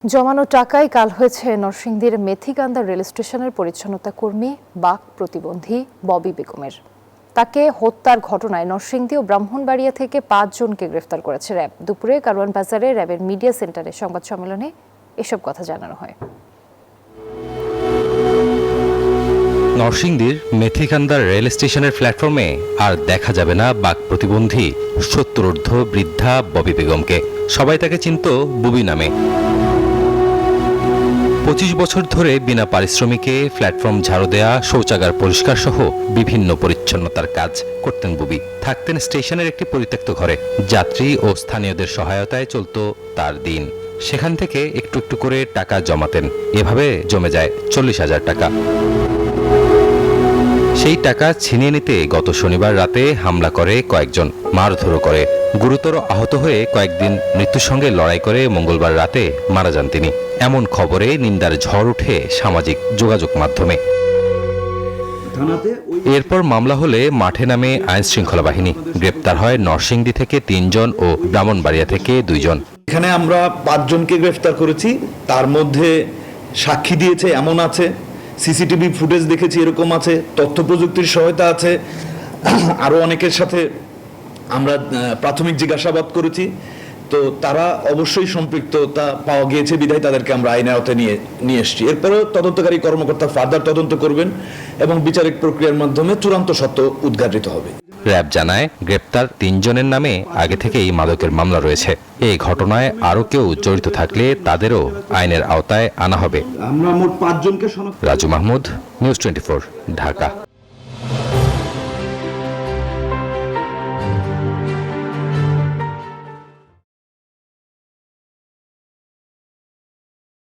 জমানো টাকায় কাল হয়েছে নরসিংদীর মেথিকান্দা রেল স্টেশনের পরিচ্ছন্নতা কর্মী বাক প্রতিবন্ধী ববি বেগমের। তাকে হত্যার ঘটনায় নরসিংদী ও ব্রাহ্মণবাড়িয়া থেকে ৫ জনকে গ্রেফতার করেছে র্যাব। দুপুরে কারওয়ান বাজারে র্যাবের মিডিয়া সেন্টারে সংবাদ সম্মেলনে এসব কথা জানানো হয়। নরসিংদীর মেথিকান্দার রেল স্টেশনের প্ল্যাটফর্মে আর দেখা যাবে না বাক প্রতিবন্ধী ৭০ বৃদ্ধা ববি বেগমকে। সবাই তাকে চিনত বুবি নামে। ২৫ বছর ধরে বিনা পারিশ্রমিকে প্ল্যাটফর্ম ঝাড়ু দেয়া, শৌচাগার পরিষ্কার সহ বিভিন্ন পরিচ্ছন্নতার কাজ করতেন বুবি। থাকতেন স্টেশনের একটি পরিত্যক্ত ঘরে। যাত্রী ও স্থানীয়দের সহায়তায় চলত তার দিন। সেখান থেকে একটু একটু করে টাকা জমাতেন। এভাবে জমে যায় ৪০,০০০ টাকা। সেই টাকা ছিনিয়ে নিতে গত শনিবার রাতে হামলা করে কয়েকজন, মারধরও করে। গুরুতর আহত হয়ে কয়েকদিন মৃত্যুর সঙ্গে লড়াই করে মঙ্গলবার রাতে মারা যান তিনি। এমন খবরে নিন্দার ঝড় উঠে সামাজিক যোগাযোগ মাধ্যমে। এরপর মামলা হলে মাঠে নামে আইন শৃঙ্খলা বাহিনী। গ্রেপ্তার হয় নরসিংদী থেকে ৩ জন ও ব্রাহ্মণবাড়িয়া থেকে 2 জন। এখানে আমরা 5 জনকে গ্রেফতার করেছি। তার মধ্যে সাক্ষী দিয়েছে এমন আছে, সিসিটিভি ফুটেজ দেখেছি এরকম আছে, তথ্য প্রযুক্তির সহায়তা আছে। আরো অনেকের সাথে আমরা প্রাথমিক জিজ্ঞাসাবাদ করেছি। তো তারা অবশ্যই সম্পৃক্ততা পাওয়া গিয়েছে বিধায় তাদেরকে আমরা আইনের আওতায় নিয়ে এসেছি। এরপরেও তদন্তকারী কর্মকর্তা ফার্দার তদন্ত করবেন এবং বিচারিক প্রক্রিয়ার মাধ্যমে চূড়ান্ত সত্য উদ্ঘাটিত হবে। র্যাব জানায়, গ্রেপ্তার 3 জনের নামে আগে থেকেই মাদকের মামলা রয়েছে। এই ঘটনায় আরও কেউ জড়িত থাকলে তাদেরও আইনের আওতায় আনা হবে। আমরা মোট 5 জনকে রাজু মাহমুদ, নিউজ 24, ঢাকা।